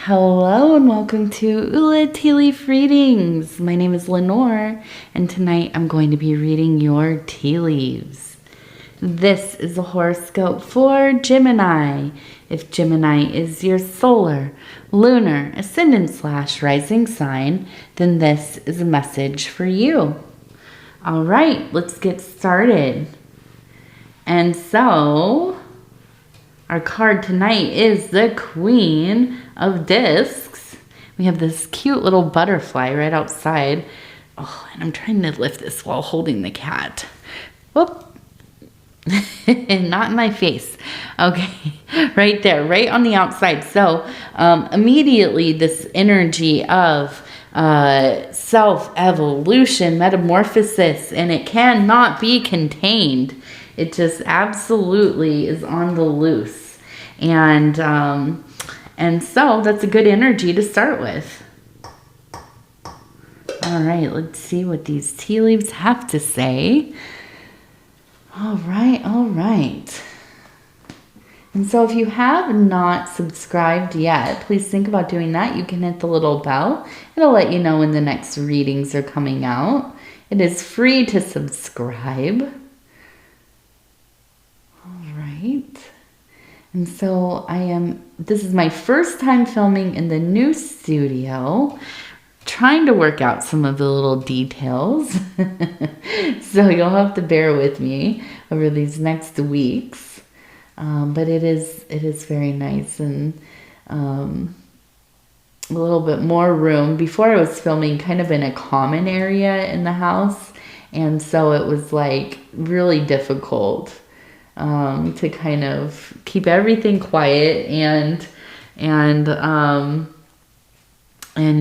Hello and welcome to Ula Tea Leaf Readings. My name is Lenor and tonight I'm going to be reading your tea leaves. This is a horoscope for Gemini. If Gemini is your solar, lunar, ascendant/rising sign, then this is a message for you. All right, let's get started. And so, our card tonight is the Queen of Discs. We have this cute little butterfly right outside. Oh, and I'm trying to lift this while holding the cat. Whoop. Not in my face. Okay, right there, right on the outside. So immediately this energy of self-evolution, metamorphosis, and it cannot be contained. It just absolutely is on the loose. And so that's a good energy to start with. All right, let's see what these tea leaves have to say. All right, all right. And so if you have not subscribed yet, please think about doing that. You can hit the little bell. It'll let you know when the next readings are coming out. It is free to subscribe. All right. And so this is my first time filming in the new studio, trying to work out some of the little details. So you'll have to bear with me over these next weeks. But it is very nice and a little bit more room. Before I was filming kind of in a common area in the house. And so it was like really difficult to kind of keep everything quiet and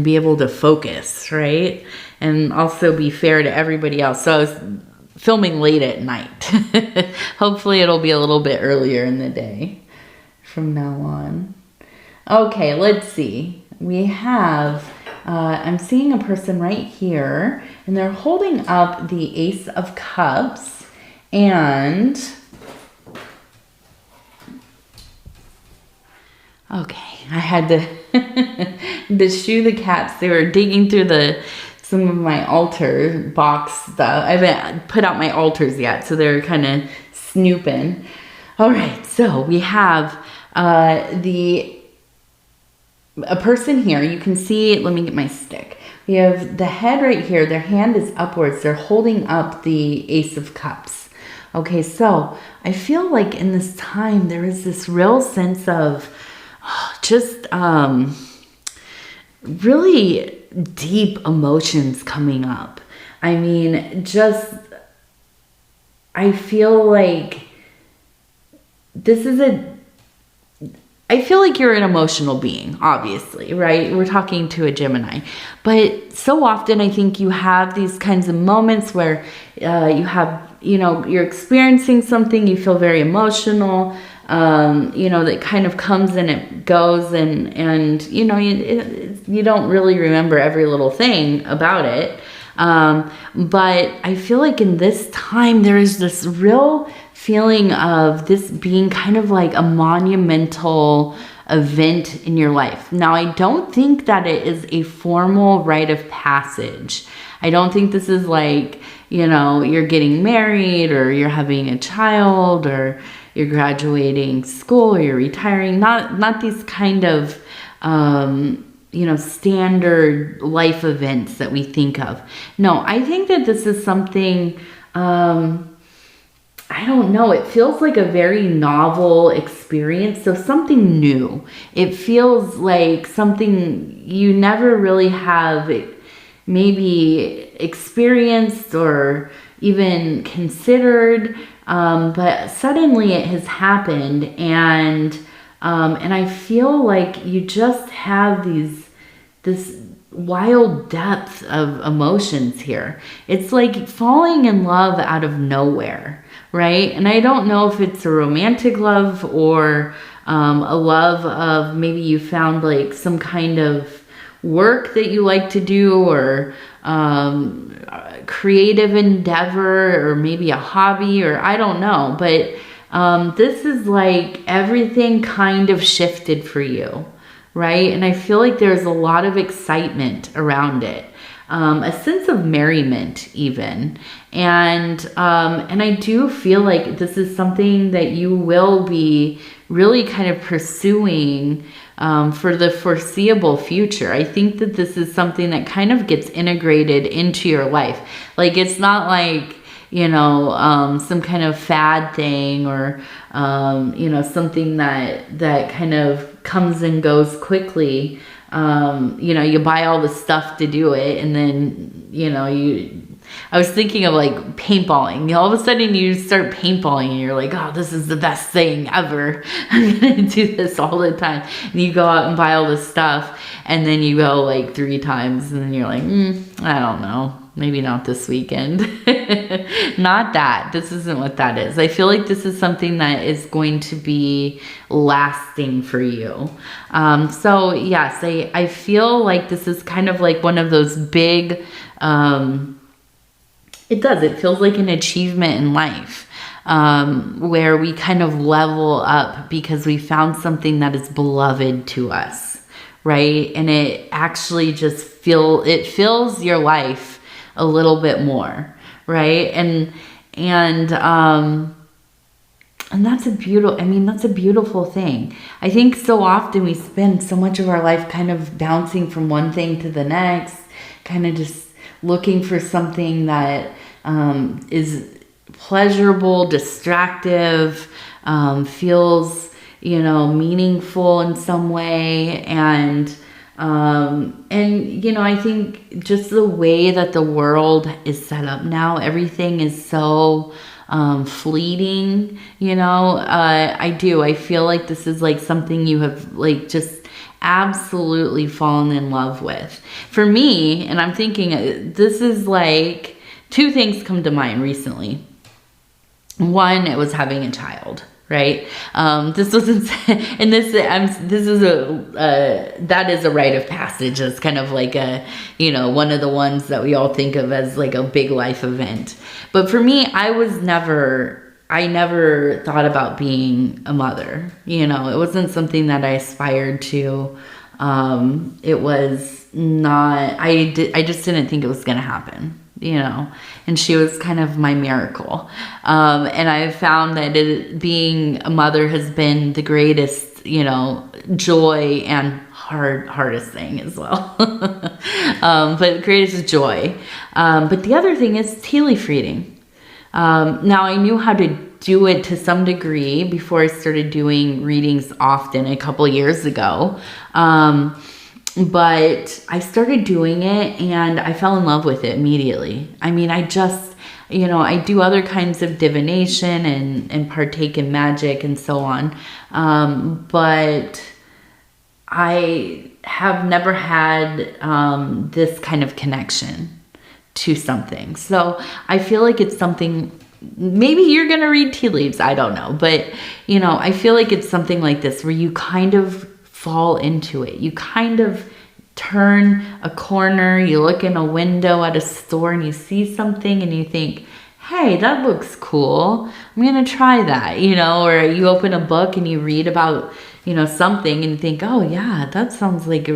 be able to focus, right? And also be fair to everybody else. So I was filming late at night. Hopefully it'll be a little bit earlier in the day from now on. Okay, let's see. We have, I'm seeing a person right here, and they're holding up the Ace of Cups, and okay, I had to shoo the cats. They were digging through some of my altar box stuff. I haven't put out my altars yet, so they're kind of snooping. All right, so we have a person here. You can see, let me get my stick. We have the head right here. Their hand is upwards. They're holding up the Ace of Cups. Okay, so I feel like in this time, there is this real sense of just really deep emotions coming up. I mean, I feel like I feel like you're an emotional being, obviously, right? We're talking to a Gemini. But so often I think you have these kinds of moments where you're experiencing something, you feel very emotional, that kind of comes and it goes and you don't really remember every little thing about it. But I feel like in this time, there is this real feeling of this being kind of like a monumental event in your life. Now, I don't think that it is a formal rite of passage. I don't think this is like, you're getting married or you're having a child or you're graduating school or you're retiring. Not these kind of, standard life events that we think of. No, I think that this is something, I don't know. It feels like a very novel experience. So something new. It feels like something you never really have maybe experienced or even considered. But suddenly it has happened. And I feel like you just have this wild depth of emotions here. It's like falling in love out of nowhere, right? And I don't know if it's a romantic love or a love of maybe you found like some kind of work that you like to do or creative endeavor or maybe a hobby or I don't know. But this is like everything kind of shifted for you. right? And I feel like there's a lot of excitement around it. A sense of merriment even. And I do feel like this is something that you will be really kind of pursuing for the foreseeable future. I think that this is something that kind of gets integrated into your life. Like, it's not like, you know, some kind of fad thing, or, you know, something that kind of comes and goes quickly. You know, you buy all the stuff to do it, and then, you know, I was thinking of like paintballing. All of a sudden you start paintballing and you're like, oh, this is the best thing ever. I'm going to do this all the time. And you go out and buy all this stuff, and then you go like 3 times, and then you're like, I don't know. Maybe not this weekend. Not that. This isn't what that is. I feel like this is something that is going to be lasting for you. So yes, I feel like this is kind of like one of those big, it feels like an achievement in life, where we kind of level up because we found something that is beloved to us, right? And it actually just fills your life a little bit more, right? And that's a beautiful thing. I think so often we spend so much of our life kind of bouncing from one thing to the next, kind of just looking for something that is pleasurable, distractive, feels, you know, meaningful in some way. And you know, I think just the way that the world is set up now, everything is so fleeting, you know. I feel like this is like something you have like just absolutely fallen in love with. For me, and I'm thinking this is like 2 things come to mind recently. One, it was having a child. Right. This wasn't, and that is a rite of passage. It's kind of like a, you know, one of the ones that we all think of as like a big life event. But for me, I never thought about being a mother. You know, it wasn't something that I aspired to. It was not, I just didn't think it was going to happen. You know, and she was kind of my miracle. And I found that being a mother has been the greatest, you know, joy and hardest thing as well. But greatest joy. But the other thing is tea leaf reading. Now I knew how to do it to some degree before I started doing readings often a couple years ago. But I started doing it and I fell in love with it immediately. I mean, I just, you know, I do other kinds of divination and partake in magic and so on. But I have never had this kind of connection to something. So I feel like it's something, maybe you're going to read tea leaves. I don't know. But, you know, I feel like it's something like this where you kind of fall into it. You kind of turn a corner, you look in a window at a store and you see something and you think, hey, that looks cool. I'm going to try that, you know, or you open a book and you read about, you know, something and you think, oh yeah, that sounds like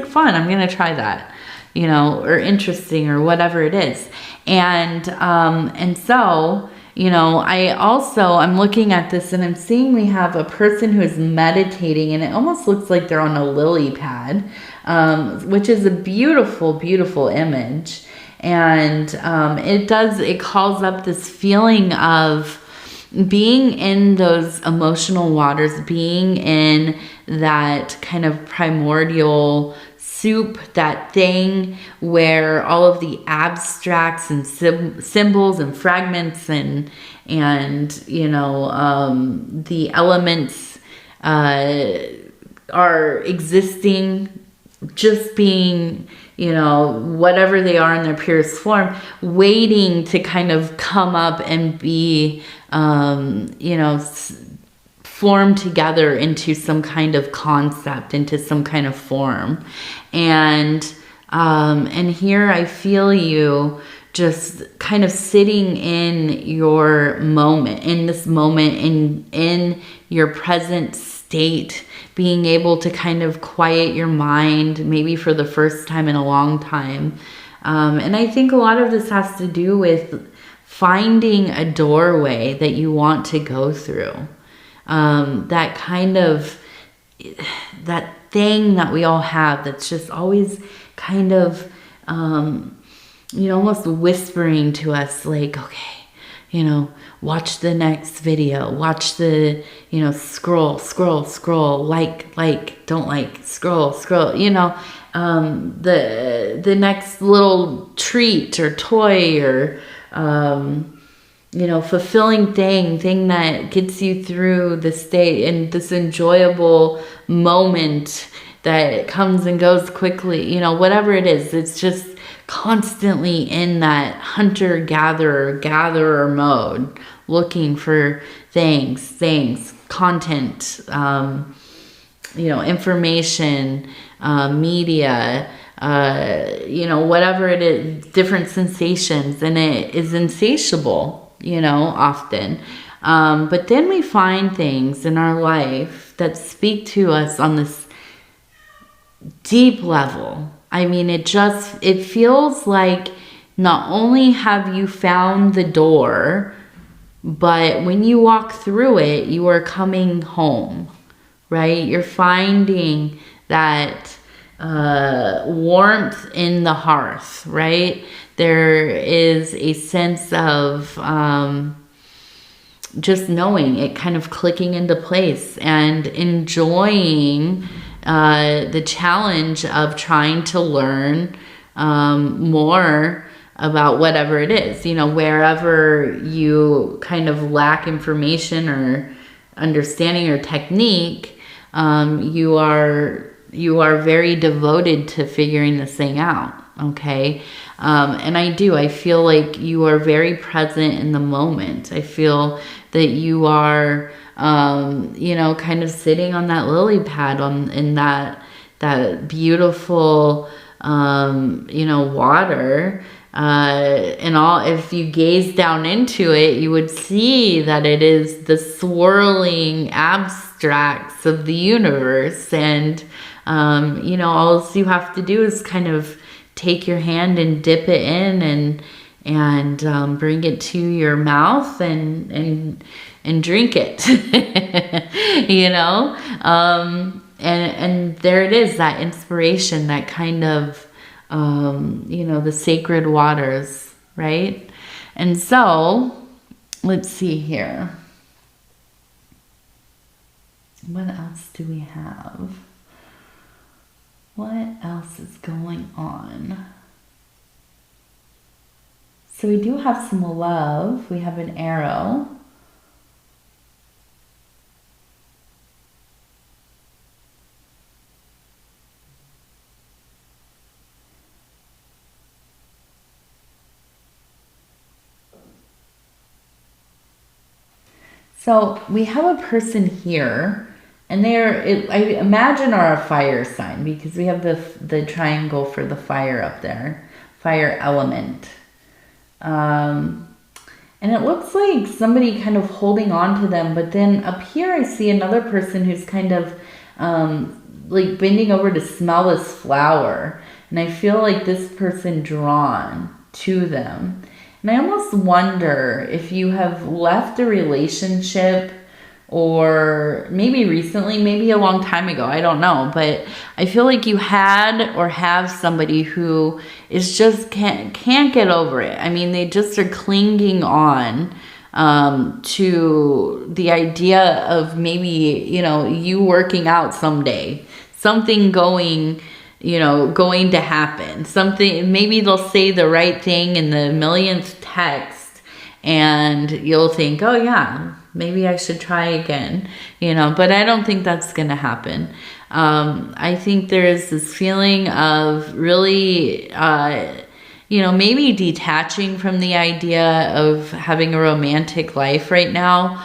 fun. I'm going to try that, you know, or interesting or whatever it is. And so, you know, I'm looking at this and I'm seeing we have a person who is meditating and it almost looks like they're on a lily pad, which is a beautiful, beautiful image. And it calls up this feeling of being in those emotional waters, being in that kind of primordial soup, that thing where all of the abstracts and symbols and fragments and you know, the elements are existing, just being, you know, whatever they are in their purest form, waiting to kind of come up and be, you know, form together into some kind of concept, into some kind of form. And here I feel you just kind of sitting in your moment, in this moment, in your present state state, being able to kind of quiet your mind, maybe for the first time in a long time. And I think a lot of this has to do with finding a doorway that you want to go through. That kind of, that thing that we all have that's just always kind of, almost whispering to us like, okay, watch the next video, watch the, scroll, like, don't like, scroll, the next little treat or toy or, fulfilling thing that gets you through this day and this enjoyable moment that comes and goes quickly, whatever it is, it's just constantly in that hunter-gatherer mode, looking for things, content, information, media, whatever it is, different sensations, and it is insatiable, often. But then we find things in our life that speak to us on this deep level. I mean, it feels like not only have you found the door, but when you walk through it, you are coming home, right? You're finding that warmth in the hearth, right? There is a sense of just knowing it, kind of clicking into place and enjoying the challenge of trying to learn more about whatever it is, wherever you kind of lack information or understanding or technique, you are very devoted to figuring this thing out. Okay. And I feel like you are very present in the moment. I feel that you are, kind of sitting on that lily pad in that beautiful, water, and if you gaze down into it, you would see that it is the swirling abstracts of the universe. And, all you have to do is kind of take your hand and dip it in and bring it to your mouth and drink it, and there it is, that inspiration, that kind of, the sacred waters, right? And so, let's see here. What else do we have? What else is going on? So we do have some love. We have an arrow. So we have a person here, and I imagine are a fire sign, because we have the triangle for the fire up there, fire element. And it looks like somebody kind of holding on to them, but then up here I see another person who's kind of like bending over to smell this flower, and I feel like this person drawn to them. And I almost wonder if you have left a relationship, or maybe recently, maybe a long time ago, I don't know. But I feel like you had or have somebody who is just can't get over it. I mean, they just are clinging on to the idea of maybe, you working out someday, something going to happen, something, maybe they'll say the right thing in the millionth text, and you'll think, oh yeah, maybe I should try again, but I don't think that's going to happen. I think there's this feeling of really, maybe detaching from the idea of having a romantic life right now.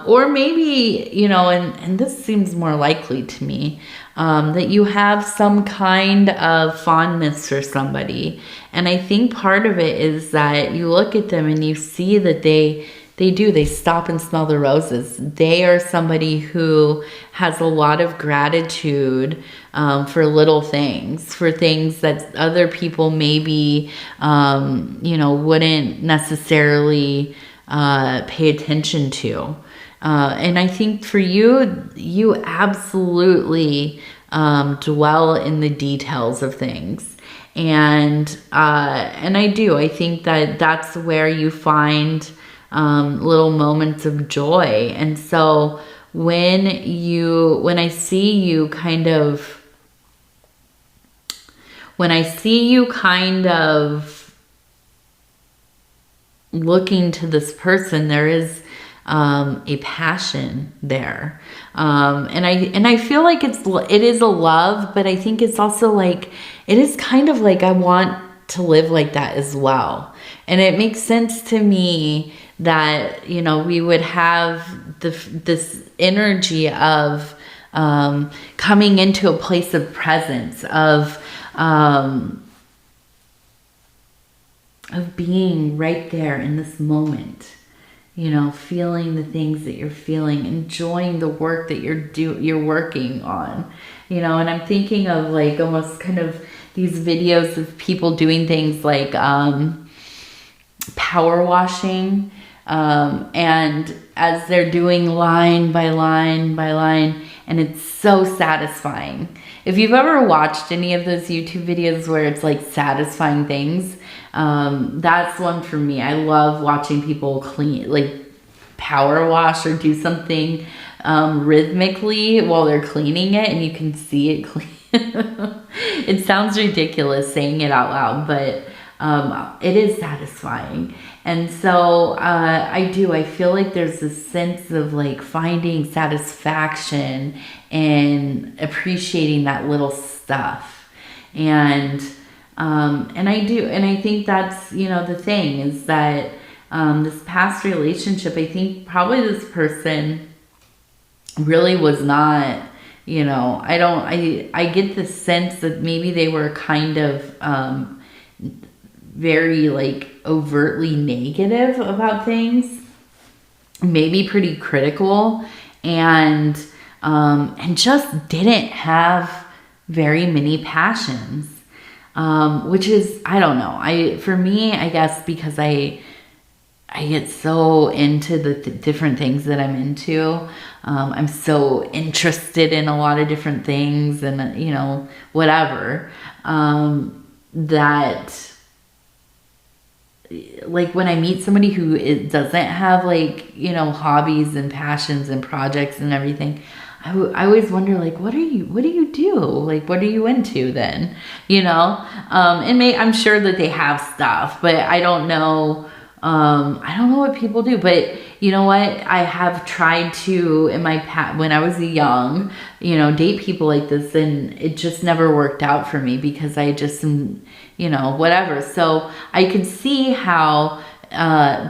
Or maybe, and this seems more likely to me, that you have some kind of fondness for somebody. And I think part of it is that you look at them and you see that they They do. They stop and smell the roses. They are somebody who has a lot of gratitude for little things, for things that other people maybe, wouldn't necessarily pay attention to. And I think for you, you absolutely dwell in the details of things. And I think that that's where you find little moments of joy. And so when I see you kind of looking to this person, there is a passion there. And I feel like it is a love, but I think it's also like, it is kind of like, I want to live like that as well. And it makes sense to me that, we would have this energy of coming into a place of presence, of being right there in this moment, feeling the things that you're feeling, enjoying the work that you're working on, and I'm thinking of like almost kind of these videos of people doing things like power washing, and as they're doing line by line by line, and it's so satisfying. If you've ever watched any of those YouTube videos where it's like satisfying things, that's one for me. I love watching people clean, like power wash or do something rhythmically while they're cleaning it, and you can see it clean. It sounds ridiculous saying it out loud, but it is satisfying. And so I feel like there's this sense of like finding satisfaction and appreciating that little stuff. And I do. And I think that's, the thing is that this past relationship, I think probably this person really was not, I get the sense that maybe they were kind of very like overtly negative about things, maybe pretty critical, and just didn't have very many passions, which is, I don't know, for me, I guess because I get so into the different things that I'm into. I'm so interested in a lot of different things and, whatever, that like when I meet somebody who doesn't have like, hobbies and passions and projects and everything, I always wonder, like, what do you do? Like, what are you into then? And I'm sure that they have stuff, but I don't know. I don't know what people do, but you know what? I have tried to, in my past, when I was young, date people like this, and it just never worked out for me because I just, whatever. So I could see how,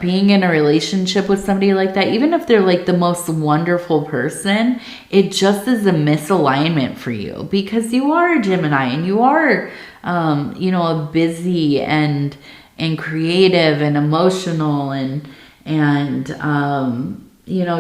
being in a relationship with somebody like that, even if they're like the most wonderful person, it just is a misalignment for you because you are a Gemini and you are, a busy and creative and emotional and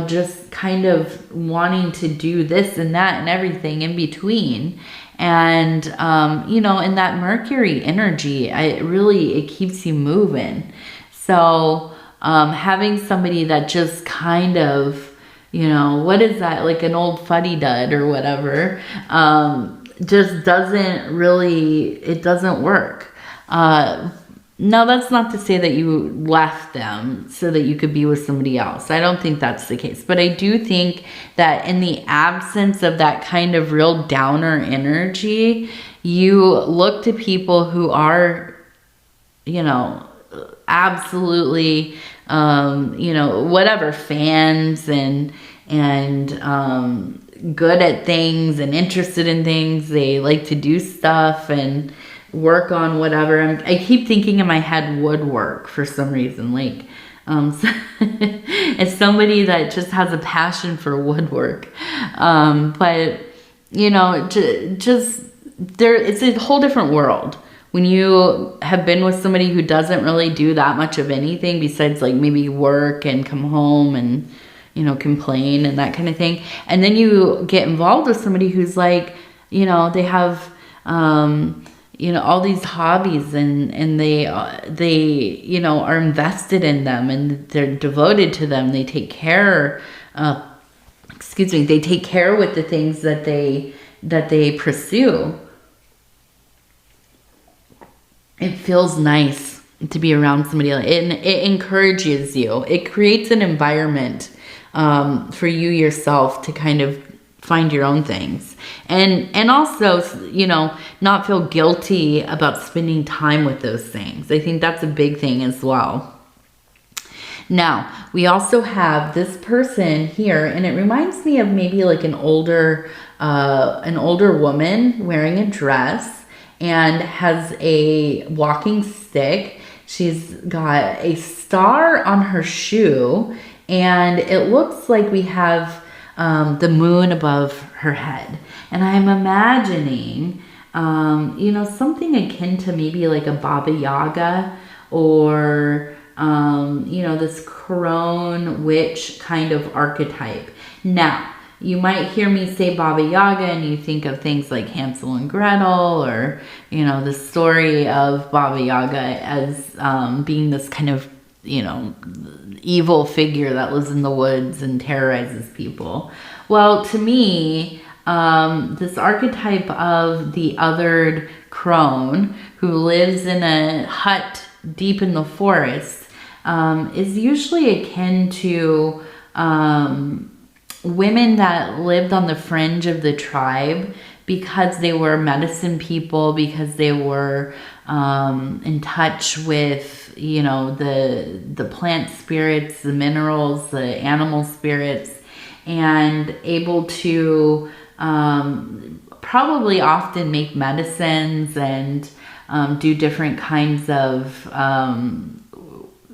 just kind of wanting to do this and that and everything in between. And, in that Mercury energy, it keeps you moving. So, having somebody that just kind of, what is that? Like an old fuddy-dud or whatever, just doesn't work. No, that's not to say that you left them so that you could be with somebody else. I don't think that's the case. But I do think that in the absence of that kind of real downer energy, you look to people who are, absolutely, whatever, fans and good at things and interested in things. They like to do stuff and work on whatever. I keep thinking in my head woodwork for some reason, like it's somebody that just has a passion for woodwork, but just there, it's a whole different world when you have been with somebody who doesn't really do that much of anything besides like maybe work and come home and, you know, complain and that kind of thing. And then you get involved with somebody who's like, you know, they have, you know, all these hobbies and they, you know, are invested in them and they're devoted to them. They take care, they take care with the things that they pursue. It feels nice to be around somebody like it, and it encourages you. It creates an environment for you yourself to kind of find your own things, and also, you know, not feel guilty about spending time with those things. I think that's a big thing as well. Now, we also have this person here, and it reminds me of maybe like an older woman wearing a dress and has a walking stick. She's got a star on her shoe, and it looks like we have the moon above her head. And I'm imagining, you know, something akin to maybe like a Baba Yaga or, you know, this crone witch kind of archetype. Now, you might hear me say Baba Yaga and you think of things like Hansel and Gretel, or, you know, the story of Baba Yaga as being this kind of, you know, evil figure that lives in the woods and terrorizes people. Well, to me, this archetype of the othered crone who lives in a hut deep in the forest is usually akin to women that lived on the fringe of the tribe because they were medicine people, because they were in touch with, you know, the plant spirits, the minerals, the animal spirits, and able to probably often make medicines and do different kinds of,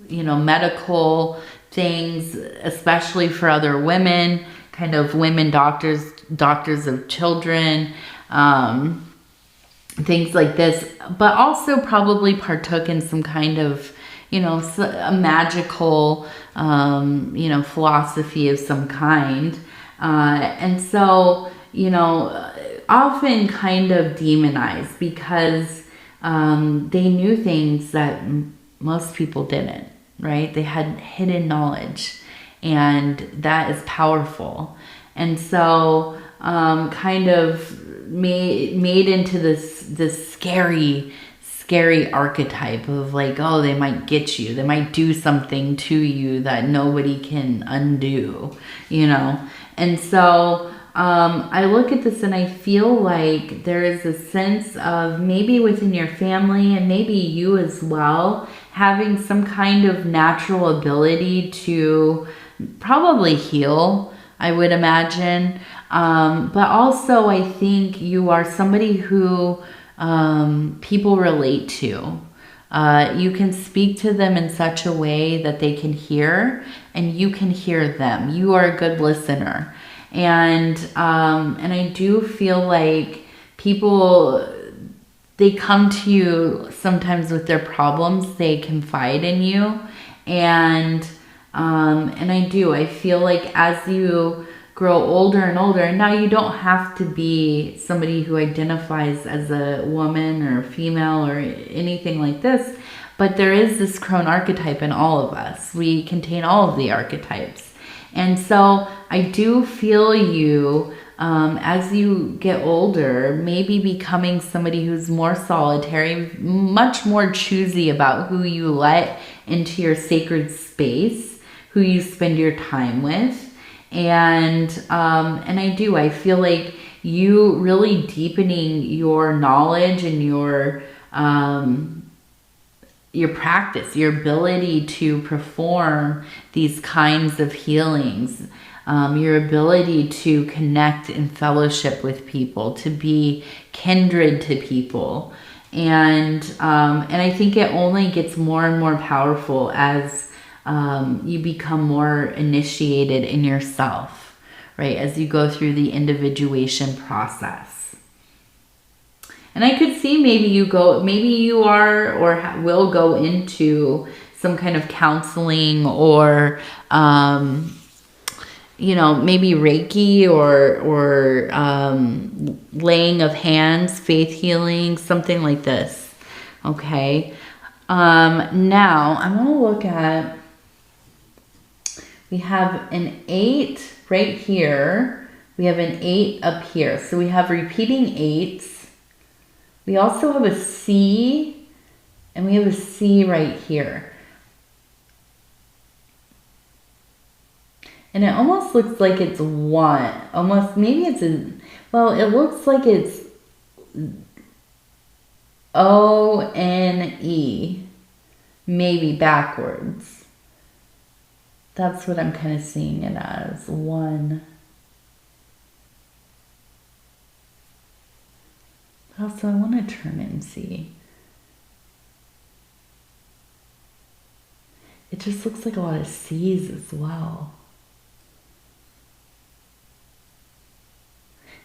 you know, medical things, especially for other women, kind of women doctors of children, things like this, but also probably partook in some kind of, you know, a magical, you know, philosophy of some kind. And so, you know, often kind of demonized because they knew things that most people didn't, right? They had hidden knowledge, and that is powerful. And so kind of made into this scary archetype of like, oh, they might get you. They might do something to you that nobody can undo, you know? And so I look at this and I feel like there is a sense of maybe within your family and maybe you as well, having some kind of natural ability to probably heal, I would imagine. But also I think you are somebody who people relate to. You can speak to them in such a way that they can hear and you can hear them. You are a good listener. And I do feel like people, they come to you sometimes with their problems, they confide in you. And I feel like as you grow older and older, and now you don't have to be somebody who identifies as a woman or female or anything like this, but there is this crone archetype in all of us. We contain all of the archetypes. And so I do feel you, as you get older, maybe becoming somebody who's more solitary, much more choosy about who you let into your sacred space, who you spend your time with. And I feel like you really deepening your knowledge and your practice, your ability to perform these kinds of healings, your ability to connect in fellowship with people, to be kindred to people. And I think it only gets more and more powerful as you become more initiated in yourself, right? As you go through the individuation process. And I could see maybe you are or will go into some kind of counseling or, maybe Reiki or laying of hands, faith healing, something like this. Okay. Now I'm going to look at, we have an 8 right here. We have an 8 up here. So we have repeating 8s. We also have a C, and we have a C right here. And it almost looks like it's 1. Almost, maybe it's it looks like it's O-N-E. Maybe backwards. That's what I'm kind of seeing it as, 1. Also, I want to turn it and see. It just looks like a lot of C's as well.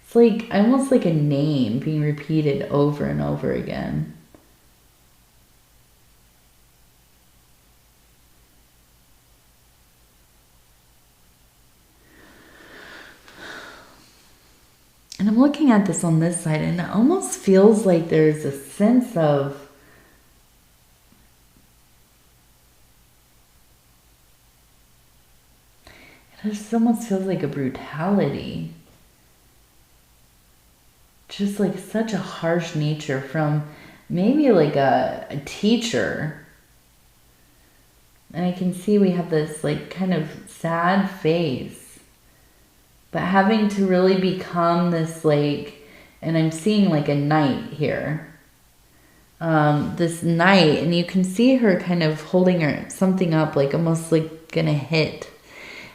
It's like almost like a name being repeated over and over again. And I'm looking at this on this side, and it almost feels like there's a sense of it just almost feels like a brutality. Just like such a harsh nature from maybe like a teacher. And I can see we have this like kind of sad face. But having to really become this like, and I'm seeing like a knight here. This knight, and you can see her kind of holding something up, like almost like gonna hit.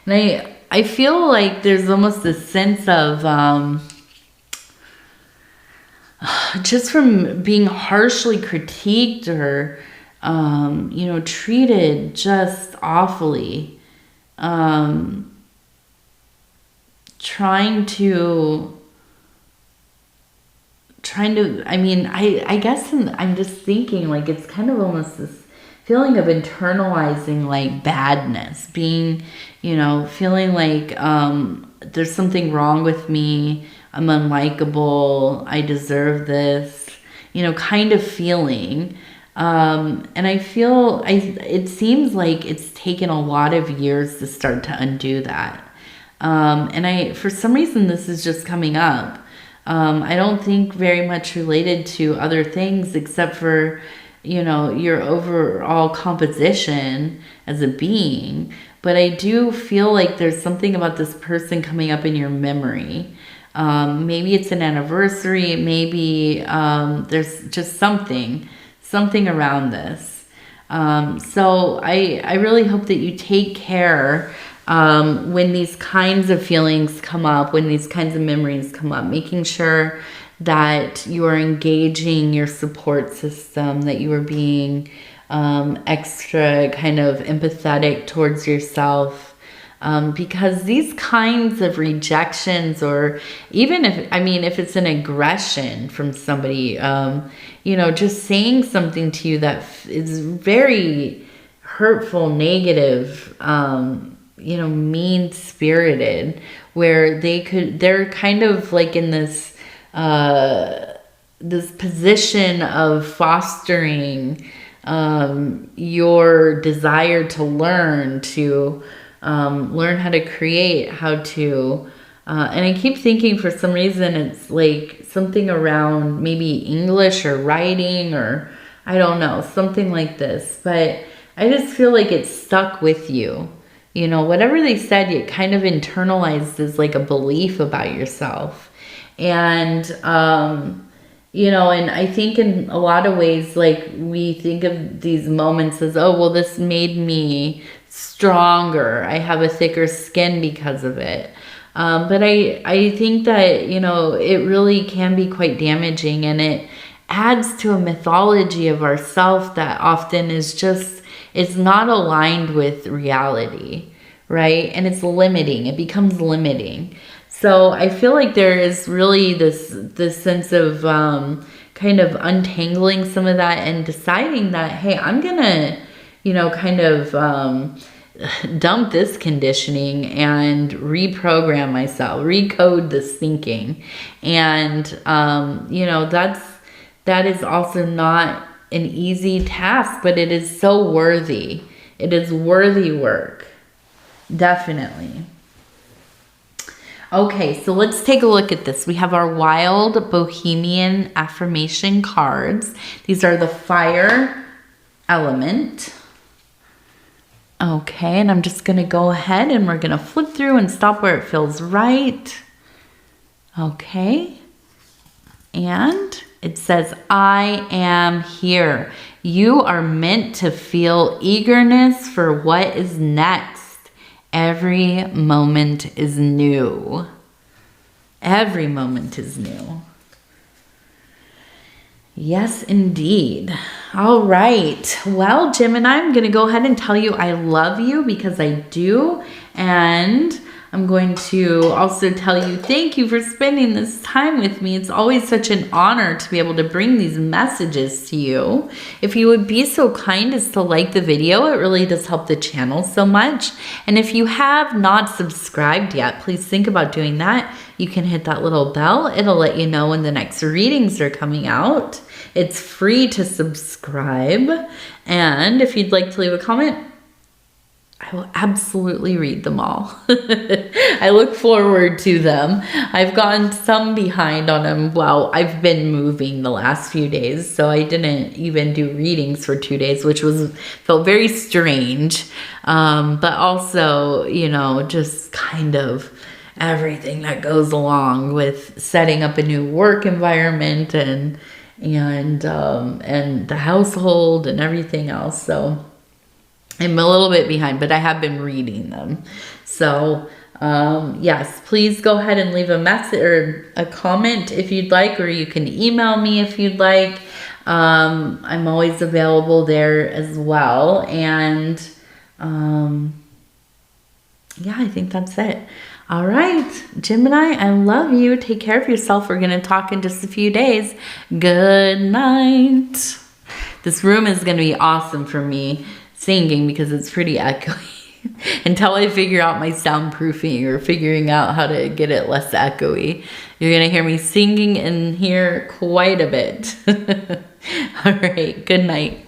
And I feel like there's almost a sense of just from being harshly critiqued or treated just awfully. Trying to, I guess I'm just thinking like it's kind of almost this feeling of internalizing like badness, being, feeling like there's something wrong with me, I'm unlikable, I deserve this, kind of feeling. And I feel, it seems like it's taken a lot of years to start to undo that. And for some reason, this is just coming up. I don't think very much related to other things except for, your overall composition as a being. But I do feel like there's something about this person coming up in your memory. Maybe it's an anniversary. Maybe there's just something around this. So I really hope that you take care when these kinds of feelings come up, when these kinds of memories come up, making sure that you are engaging your support system, that you are being extra kind of empathetic towards yourself. Because these kinds of rejections, or even if it's an aggression from somebody, just saying something to you that is very hurtful, negative, mean-spirited, where they're kind of like in this position of fostering your desire to learn how to create, and I keep thinking for some reason it's like something around maybe English or writing, or I don't know, something like this. But I just feel like it's stuck with you. Whatever they said, you kind of internalized as like a belief about yourself. And, and I think in a lot of ways, like we think of these moments as, oh, well, this made me stronger. I have a thicker skin because of it. But I think that, it really can be quite damaging, and it adds to a mythology of ourself that often it's not aligned with reality, right? And it's limiting. It becomes limiting. So I feel like there is really this sense of kind of untangling some of that and deciding that, hey, I'm gonna, you know, kind of dump this conditioning and reprogram myself, recode this thinking. And you know, that is also not an easy task, but it is so worthy. It is worthy work. Definitely. Okay, so let's take a look at this. We have our Wild Bohemian affirmation cards. These are the fire element. Okay, and I'm just going to go ahead and we're going to flip through and stop where it feels right. Okay. And it says, I am here. You are meant to feel eagerness for what is next. Every moment is new. Every moment is new. Yes, indeed. All right. Well, Gemini, I'm going to go ahead and tell you I love you because I do. And I'm going to also tell you thank you for spending this time with me. It's always such an honor to be able to bring these messages to you. If you would be so kind as to like the video, it really does help the channel so much. And if you have not subscribed yet, please think about doing that. You can hit that little bell. It'll let you know when the next readings are coming out. It's free to subscribe. And if you'd like to leave a comment, I will absolutely read them all. I look forward to them. I've gotten some behind on them. Well, I've been moving the last few days, so I didn't even do readings for 2 days, which felt very strange. But also, you know, just kind of everything that goes along with setting up a new work environment and the household and everything else. So I'm a little bit behind, but I have been reading them. So, yes, please go ahead and leave a message or a comment if you'd like, or you can email me if you'd like. I'm always available there as well. And, yeah, I think that's it. All right, Gemini, I love you. Take care of yourself. We're going to talk in just a few days. Good night. This room is going to be awesome for me singing because it's pretty echoey until I figure out my soundproofing or figuring out how to get it less echoey. You're going to hear me singing in here quite a bit. All right, good night.